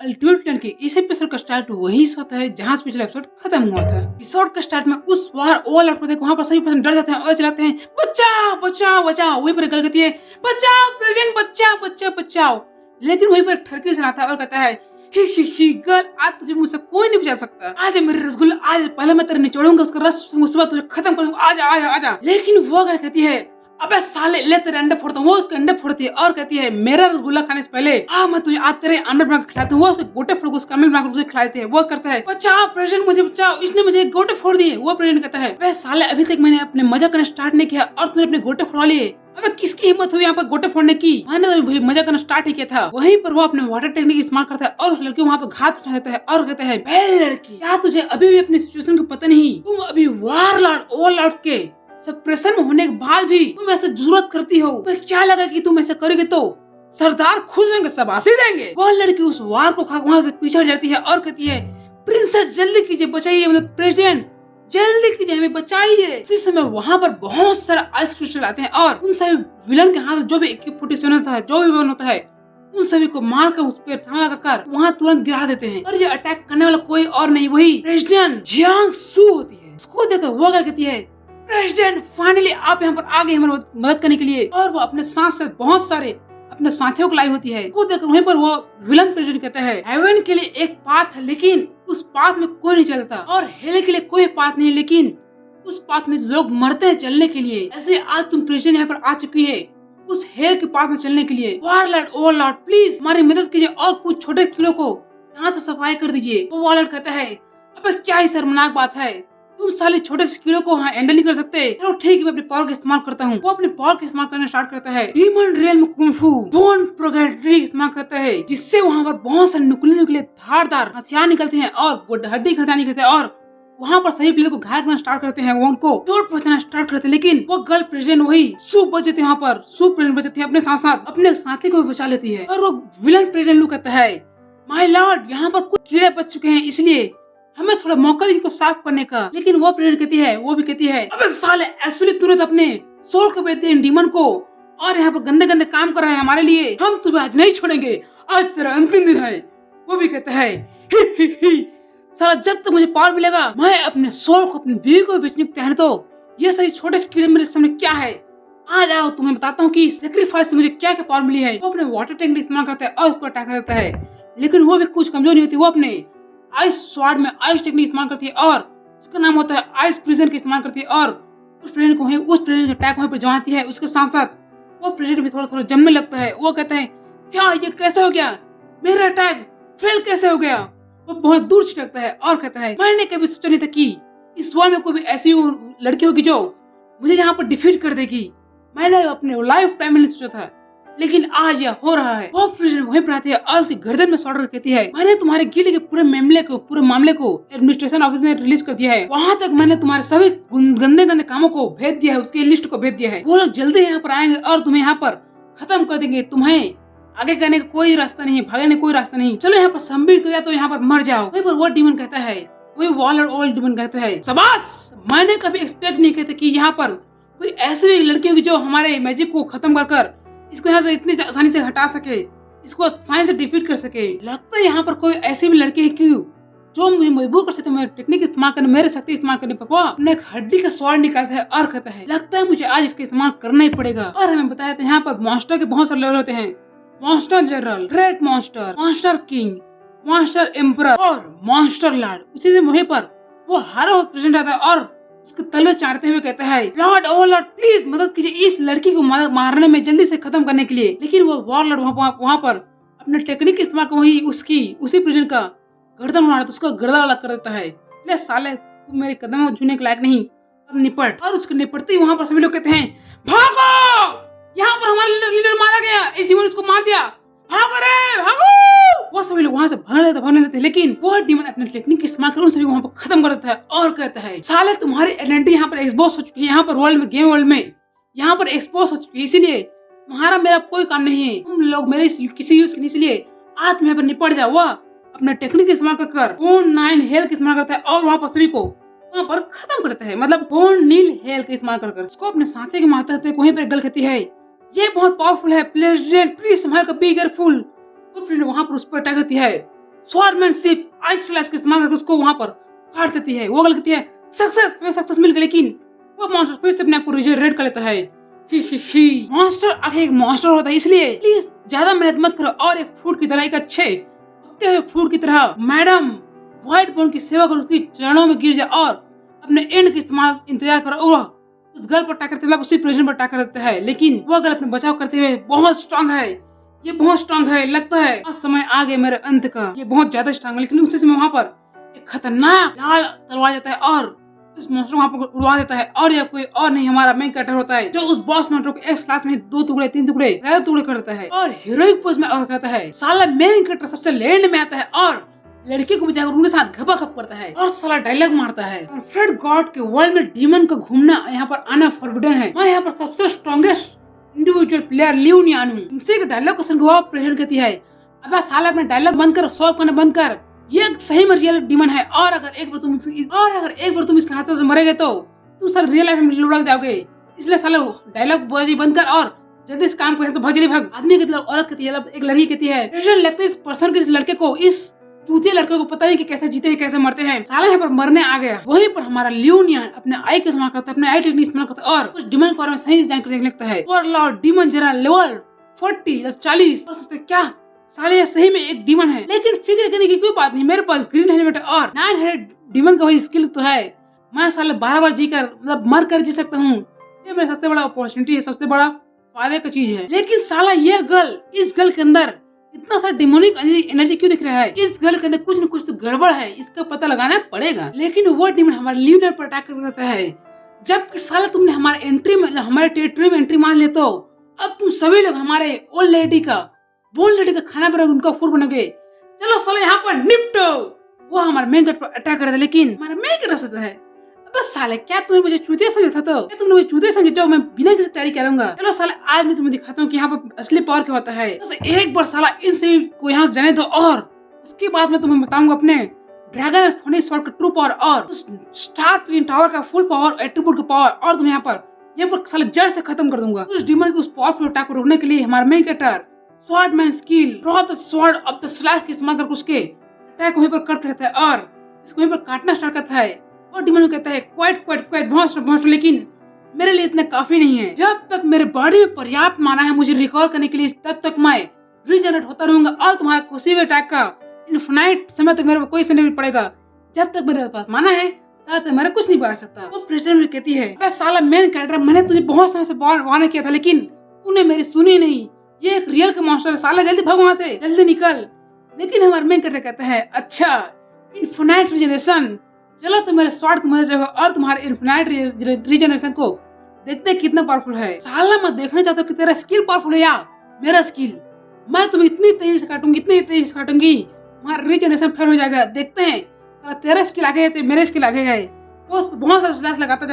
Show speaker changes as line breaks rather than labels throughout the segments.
Ultimate plan के इस episode का स्टार्ट वही से होता है जहाँ से पिछला एपिसोड खत्म हुआ था। एपिसोड का स्टार्ट में उस बार ऑल आउट को देख वहाँ पर सभी पर्सन डर जाते हैं और चिल्लाते हैं बचाओ बचाओ बचाओ। वहीं पर गल कहती है बचाओ प्रेजेंट बचाओ बचाओ बचाओ। लेकिन वहीं पर ठरकी सुनाता है और कहता है ही गर्ल आज तुझे मुझसे कोई नहीं बचा सकता। आज है मेरे रसगुल्ला, आज पहले मैं तेरे निचोड़ूंगा उसका रस, उसके बाद तुझे खत्म कर दूंगा, आजा आजा आजा। लेकिन वो गर्ल कहती है अबे साले ले तेरे अंडे फोड़ता हूँ। वो उसके अंडे फोड़ती है और कहती है मेरा रसगुल्ला खाने से पहले मैं तुझे आज तेरे अंडे बना के खिलाती हूँ। वो उसके गोटे फोड़ उसका अमल बना कर खिलाते हैं। वो करता है बचाओ प्रेजेंट मुझे बचाओ, इसने मुझे गोटे फोड़ दिए। वो प्रेजेंट कहता है अबे साले अभी तक मैंने अपने मजा करना स्टार्ट नहीं किया और तूने अपने गोटे फोड़ा लिए। अबे किसकी हिम्मत हुई यहाँ पर गोटे फोड़ने की? मैंने तो मजा करना स्टार्ट ही किया था। वहीं पर वो अपने वाटर टेक्निक इस्तेमाल करता है और उस लड़की को वहाँ पर घात उठा देता है और कहता है लड़की क्या तुझे अभी भी अपनी सिचुएशन को पता नहीं? तुम अभी वारलॉर्ड ऑल आउट के सप्रेशन में होने के बाद भी तुम ऐसे जरूरत करती हो? तुम्हें क्या लगा कि तुम ऐसे करोगे तो सरदार खुश होंगे, शाबाशी देंगे? वो लड़की उस वार को खा वहाँ से पीछे हट जाती है और कहती है प्रिंसेस जल्दी कीजिए, बचाइए, मतलब प्रेसिडेंट जल्दी कीजिए, हमें बचाइए। इसी समय वहाँ पर बहुत सारा आइस क्रिस्टल आते हैं और उन सभी विलन के हाथ जो भी AK-47 होता है, जो भी विलन होता है, उन सभी को मारकर उस पर छाला लगाकर वहाँ तुरंत गिरा देते हैं। और ये अटैक करने वाला कोई और नहीं वही प्रेसिडेंट जियांग सू होती है। उसको देखकर वो क्या कहती है प्रेसिडेंट फाइनली आप यहाँ पर आ गए हमारी मदद करने के लिए। और वो अपने साथ साथ बहुत सारे अपने साथियों को लाई होती है। वो देखकर वहीं पर वो विलन प्रेसिडेंट कहता है हेवन के लिए एक पाथ है लेकिन उस पाथ में कोई नहीं चलता, और हेल के लिए कोई पाथ नहीं लेकिन उस पाथ में लोग मरते हैं चलने के लिए। ऐसे आज तुम प्रेसिडेंट यहाँ पर आ चुकी है उस हेल के पाथ में चलने के लिए। वारलॉर्ड ऑल लॉर्ड प्लीज हमारी मदद कीजिए और कुछ छोटे कीड़ों को यहाँ से सफाई कर दीजिए। वो वारलॉर्ड कहता है अबे क्या ही शर्मनाक बात है, तुम साले छोटे से कीड़ों को हैंडल नहीं कर सकते। चलो ठीक है मैं अपने पावर का इस्तेमाल करता हूँ। वो अपने पावर का इस्तेमाल करना स्टार्ट करता है। डीमन रियल्म कुंफू बोन प्रोग्रेटरी इस्तेमाल करता है जिससे वहाँ पर बहुत सारे नुकीले धारदार हथियार निकलते हैं और वो हड्डी हथियार निकलते हैं और वहाँ पर सभी प्लेयर को घायल करना स्टार्ट करते हैं। वो उनको चोट पहुंचाना स्टार्ट करते हैं। लेकिन वो गर्ल प्रेसिडेंट वही सूप बचे थे, वहाँ पर सूप प्रेसिडेंट बचे थे, अपने साथ साथ अपने साथी को भी बचा लेती है। और वो विलन प्रेसिडेंट लू कहता है माय लॉर्ड यहाँ पर कुछ कीड़े बच चुके हैं इसलिए हमें थोड़ा मौका दीजिए इनको साफ करने का। लेकिन वो प्रेसिडेंट कहती है, वो भी कहती है अबे साले एक्चुअली तूने तो अपने सोल को बेच दिया डीमन को और यहाँ पर गंदे गंदे काम कर रहे हैं हमारे लिए, हम तुम्हें आज नहीं छोड़ेंगे, आज तेरा अंतिम दिन है। वो भी कहता है ही ही ही साला जब तक मुझे पावर मिलेगा मैं अपने सोल को अपनी बीवी को बेचने को तैयार। तो ये सही छोटे कीड़े मेरे सामने क्या है, आज आओ तुम्हें बताता हूँ कि सेक्रीफाइस से मुझे क्या क्या पावर मिली है। वो अपने वाटर टैंक इस्तेमाल करता है और उसको अटैक करता है लेकिन वो भी कुछ कमजोर नहीं होती। वो अपने आइस स्वाड में आइस टेक्निक इस्तेमाल करती है और उसका नाम होता है आइस प्रिजन का इस्तेमाल करती है और उस प्रेसिडेंट को अटैक वहीं पर जमाती है। उसके साथ साथ वो प्रेसिडेंट भी थोड़ा थोड़ा जमने लगता है। वो कहता है क्या ये कैसे हो गया, मेरा अटैक फेल कैसे हो गया? वो बहुत दूर छिटकता है और कहता है मैंने कभी सोचा नहीं था कि इस वर्ल्ड में कोई भी ऐसी लड़की होगी जो मुझे यहाँ पर डिफीट कर देगी। मैंने अपने लाइफ टाइम में नहीं सोचा था लेकिन आज यह हो रहा है। वो प्रेसिडेंट वहीं पर आती है और उसकी गर्दन में शॉर्डर कहती है मैंने तुम्हारे गिले के पूरे मामले को एडमिनिस्ट्रेशन ऑफिस ने रिलीज कर दिया है। वहाँ तक मैंने तुम्हारे सभी गंदे गंदे कामों को भेज दिया है, उसकी लिस्ट को भेज दिया है। वो लोग जल्दी यहाँ पर आएंगे और तुम्हें यहाँ पर खत्म कर देंगे। तुम्हें आगे करने का कोई रास्ता नहीं, भागने का कोई रास्ता नहीं, चलो यहाँ पर सबमिट कर तो यहाँ पर मर जाओ। वहीं पर वो डीमन कहता है, वही वारलॉर्ड ऑल डीमन कहता है शाबाश, मैंने कभी एक्सपेक्ट नहीं किया था कि यहाँ पर कोई ऐसी भी लड़की होगी जो हमारे मैजिक को खत्म कर इसको यहाँ से इतनी आसानी से हटा सके, इसको आसानी से डिफीट कर सके। लगता है यहाँ पर कोई ऐसी भी लड़की है क्यों जो मुझे मजबूर कर सकते मेरे टेक्निक इस्तेमाल करने, मेरे शक्ति इस्तेमाल करने पर। वो अपने एक हड्डी का स्वाद निकालता है और कहता है लगता है मुझे आज इसका इस्तेमाल करना ही पड़ेगा। और हमें बताया था यहाँ पर मॉन्स्टर के बहुत सारे लेवल होते हैं, monster general, great monster, monster king, monster emperor और मॉन्स्टर लॉर्ड। उसी से वहीं पर वो हर वक्त प्रेजेंट आता है और उसके तलवार चाटते हुए कहता है लॉर्ड ओ लॉर्ड प्लीज मदद कीजिए इस लड़की को मारने में जल्दी से खत्म करने के लिए। लेकिन वो वारलॉर्ड वहाँ पर अपने टेक्निक इस्तेमाल कर वही उसी प्रेसिडेंट का गर्दन उड़ा उसका गर्दन अलग कर देता है। ले साले तुम मेरे कदम में झूलने के लायक नहीं, अब निपट। और उसके निपटते वहाँ पर सभी लोग कहते हैं भागो, यहाँ पर हमारा लीडर मारा गया, इस डीमन उसको मार दिया, भागो रे भागो। वो सभी लोग वहाँ से भागने लेते लेकिन वो डीमन अपने टेक्निक इस्तेमाल कर उन सभी को वहाँ पर खत्म कर देता है और कहता है साले तुम्हारी आइडेंटिटी यहाँ पर एक्सपोज हो चुकी है, यहाँ पर गेम वर्ल्ड में यहाँ पर एक्सपोज हो चुकी है, इसीलिए तुम्हारा मेरा कोई काम नहीं है, तुम लोग मेरे किसी यूज के, इसलिए आज तुम यहाँ पर निपट जाओ। वह अपने टेक्निक इस्तेमाल कर बोन नाइन हेल का इस्तेमाल करता है और वहाँ पर सभी को वहाँ पर खत्म करता है, मतलब बोन नील हेल का इस्तेमाल कर उसको अपने साथी के मारते हुए वहीं पर गल कहती है ये बहुत पावरफुल है प्रेसिडेंट प्लीज संभाल कर बी केयरफुल। तो फ्रेंड वहाँ पर उस पर अटैक करती है स्वॉर्डमैनशिप आइस स्लैश के इस्तेमाल करके उसको वहां पर काट देती है। वो गल कहती है सक्सेस, हमें सक्सेस मिल गई, लेकिन वो मॉन्स्टर फिर से अपने आप को रिजेनरेट कर लेता है। मॉन्स्टर आखिर एक मॉन्स्टर होता है, इसलिए प्लीज ज्यादा मेहनत मत करो और एक फ्रूट की तरह, एक अच्छे पके हुए फ्रूट की तरह मैडम व्हाइट बोन की सेवा करो, उसकी चरणों में गिर जाए और अपने एंड का इस्तेमाल इंतजार करो। उस गर्ल पर अटैक करते हुए उसी प्रेजेंट पर अटैक करते हैं, लेकिन वो गर्ल अपने बचाव करते हुए बहुत स्ट्रांग है। ये बहुत स्ट्रांग है, लगता है आज समय आ गया मेरे अंत का। ये बहुत ज्यादा स्ट्रांग है, लेकिन उसी समय वहाँ पर एक खतरनाक लाल तलवार जाता है और उस मॉन्स्टर वहाँ पर उड़वा देता है। और यह कोई और नहीं, हमारा मेन कैरेक्टर होता है, जो उस बॉस मॉन्स्टर को एक क्लास में 2 टुकड़े 3 टुकड़े ज्यादा टुकड़े कर देता है और हीरोइक पोज में और करता है। साला मेन कैरेक्टर सबसे लैंड में आता है और लड़के को बचाकर उनके साथ घपा घप करता है और साला डायलॉग मारता है, फ्रेड गॉड के वर्ल्ड में डीमन का घूमना यहाँ पर आना फॉरबिडन है। मैं यहाँ पर सबसे स्ट्रॉन्गेस्ट इंडिविजुअल प्लेयर लियोनियन हूँ। तुमसे एक डायलॉग को सुनकर वो प्रेजेंट कहती है, अबे साला अपना डायलॉग बंद कर, सॉल्व करना बंद कर, ये सही में रियल डीमन है और अगर एक बार तुम इसके हाथों से मरेगे तो तुम सर रियल लाइफ में लुढ़क जाओगे। इसलिए साला डायलॉग बोझी बंद कर और जल्दी इस काम को भाग, जल्दी भाग। आदमी कहती है, औरत कहती है, एक लड़की कहती है, लगता है इस पर्सन के, इस लड़के को, इस चूतिया लड़के को पता है कि कैसे जीते हैं कैसे मरते हैं। साला यहाँ पर मरने आ गया। वहीं पर हमारा लियोनियन अपने आई का इस्तेमाल करता है, अपने आई टेक्निक इस्तेमाल करता है और कुछ डीमन के बारे में सही जानकारी लगता है। और लॉर्ड डीमन जनरल लेवल 40 और सोचते क्या साले सही में एक डीमन है, लेकिन फिक्र करने की कोई बात नहीं, मेरे पास ग्रीन हेलमेट और 9 हेडेड डीमन का वही स्किल तो है। मैं साले 12 बार जीकर मतलब मर कर जी सकता हूँ। ये मेरा सबसे बड़ा अपॉर्चुनिटी है, सबसे बड़ा फायदे का चीज है। लेकिन साला ये गर्ल, इस गर्ल के अंदर इतना सारा डिमोनिक एनर्जी क्यों दिख रहा है? इस गर्ल के अंदर कुछ न कुछ तो गड़बड़ है, इसका पता लगाना पड़ेगा। लेकिन वो डीमन हमारे लियोनियन पर अटैक करता है। जबकि साला तुमने हमारे एंट्री में, हमारे टेरिटरी में एंट्री मार ले, तो अब तुम सभी लोग हमारे ओल्ड लेडी का, बोल्ड लेडी का खाना बना, उनका फूड बनोगे। चलो साला यहाँ पर निपटो। वो हमारे मेन गेट पर अटैक कर रहा था, लेकिन हमारा मेन गेट सोचता है, बस साले क्या तुमने मुझे चूतिया समझा था? तो क्या तुमने मुझे चूतिया समझे जो मैं बिना किसी तैयारी करूंगा? चलो साले आज मैं तुम्हें दिखाता हूँ कि यहाँ पर असली पावर क्या होता है। बस एक बार साला इन सभी को यहाँ से जाने दो और उसके बाद मैं तुम्हें बताऊंगा अपने ड्रैगन एंड फोनिक्स स्वॉर्ड का ट्रू पावर और उस स्टार ट्विन टावर का फुल पावर, एट्रीब्यूट का पावर, और तुम्हें यहाँ पर साले जड़ से खत्म कर दूंगा। उस डीमन के उस पावरफुल अटैक को रोकने के लिए हमारा main character swordsman skill draw the sword of the slash के इस्तेमाल करके उसके अटैक वहीं पर कट करता है और इसको वहीं पर काटना स्टार्ट करता है। और डीमन कहता है क्वाइट बहुत, लेकिन मेरे लिए इतना काफी नहीं है। जब तक मेरे बॉडी में पर्याप्त माना है मुझे रिकॉवर करने के लिए, तब तक मैं रीजनरेट होता रहूंगा और तुम्हारा किसी भी अटैक का इनफिनाइट समय तक मेरे को कोई नहीं पड़ेगा। जब तक मेरे पास माना है साला तक मेरा कुछ नहीं बिगाड़ सकता। वो प्रेसिडेंट कहती है, साला मेन कैरेक्टर, मैंने तुझे बहुत समय से वार्न किया था, लेकिन तूने मेरी सुनी नहीं। ये एक रियल का मॉन्स्टर है, साला जल्दी भाग वहाँ से, जल्दी निकल। लेकिन हमारा मेन कैरेक्टर कहता है, अच्छा इनफिनाइट रीजनरेशन, चलो तो मेरे स्वॉर्ड को मर जाएगा और तुम्हारे इनफिनाइट रीजनरेशन को देखते हैं कितना पावरफुल है। साला मैं देखना चाहता हूँ कि तेरा स्किल पावरफुल है या मेरा स्किल। मैं तुम्हें इतनी तेजी से काटूंगी तुम्हारा रीजनरेशन फेल हो जाएगा। देखते हैं तेरा स्किल आगे है मेरे स्किल आगे है। वो उस बहुत सारा स्लैश लगाता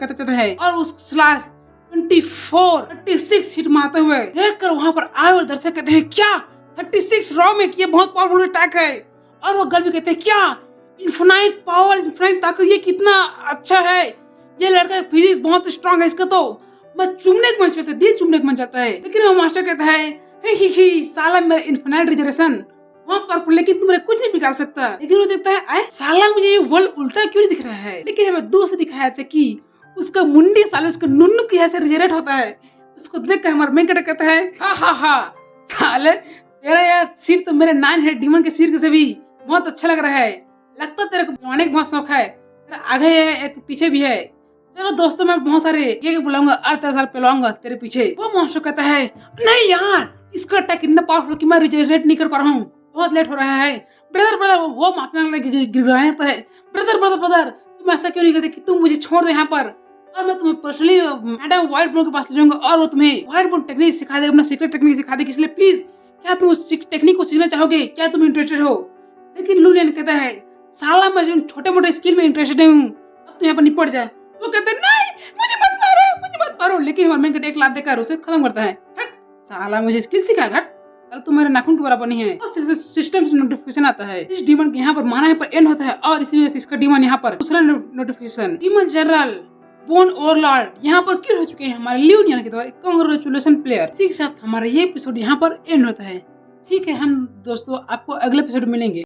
जाता है और उस स्लैश 36 हिट मारते हुए देखकर वहां पर आए हुए दर्शक कहते हैं, क्या 36 रॉ में किया बहुत पावरफुल अटैक है। और वो गर्ल भी कहते हैं, क्या इनफिनाइट पावर, इनफिनाइट ताकत, ये कितना अच्छा है। ये लड़का फिजिक्स बहुत स्ट्रांग है, इसका तो मैं चुमने का मन चाहता है, दिल चुमने का मन चाहता है। लेकिन वो मास्टर कहता है, साला मेरा इनफिनाइट रिजनरेशन बहुत पावरफुल, लेकिन तुम मेरे कुछ नहीं बिगाड़ सकता। लेकिन वो देखता है, साला मुझे ये वर्ल्ड उल्टा क्यों नहीं दिख रहा है? लेकिन हमें दूर से दिखाया था कि उसका मुंडी साले उसका नुन्नू की ऐसे रिजनरेट होता है। उसको देखकर हमारा मेन कैरेक्टर कहता है, हा साले तेरा यार सिर तो मेरे 9 हेड डीमन के सिर से भी बहुत अच्छा लग रहा है। लगता तेरे को पिलवाने का बहुत शौक है, तेरा आगे है एक पीछे भी है। चलो दोस्तों मैं बहुत सारे ये बुलाऊंगा और तेरे साथ पिलवाऊंगा तेरे पीछे। वो मॉन्स्टर कहता है, नहीं यार इसका अटैक इतना पावरफुल कि मैं रिजनरेट नहीं कर पा रहा हूँ, बहुत लेट हो रहा है। ब्रदर वो माफी मांगने गिड़गिड़ाता है, ब्रदर तुम ऐसा क्यों नहीं करते कि तुम मुझे छोड़ दो यहाँ पर और मैं तुम्हें पर्सनली मैडम व्हाइट बोन के पास ले जाऊंगा और वो तुम्हें व्हाइट बोन टेक्निक सिखा देगा, अपना सीक्रेट टेक्निक सिखा देगी। इसलिए प्लीज क्या तुम उस टेक्निक को सीखना चाहोगे? क्या तुम इंटरेस्टेड हो? लेकिन लुलियन कहता है, साला मैं छोटे मोटे स्किल में इंटरेस्टेड हूँ, अब तो यहाँ पर निपट जाए। वो कहते हैं, नहीं मुझे मत मारो। लेकिन हमारे मेन एक लात देकर उसे खत्म करता है। हट साला मुझे स्किल सिखा, हट साला तुम मेरे नाखून के बराबर नहीं है। और सिस्टम से नोटिफिकेशन आता है, इस डीमन के यहाँ पर माना है पर एंड होता है और इसी वजह से इसका डीमन यहाँ पर दूसरा notification, demon general bone Overlord यहाँ पर क्यों हो चुके हैं हमारे लियोनियन के द्वारा। Congratulation player. इसी के साथ हमारा ये एपिसोड यहाँ पर एंड होता है। ठीक है, हम दोस्तों आपको अगले एपिसोड में मिलेंगे।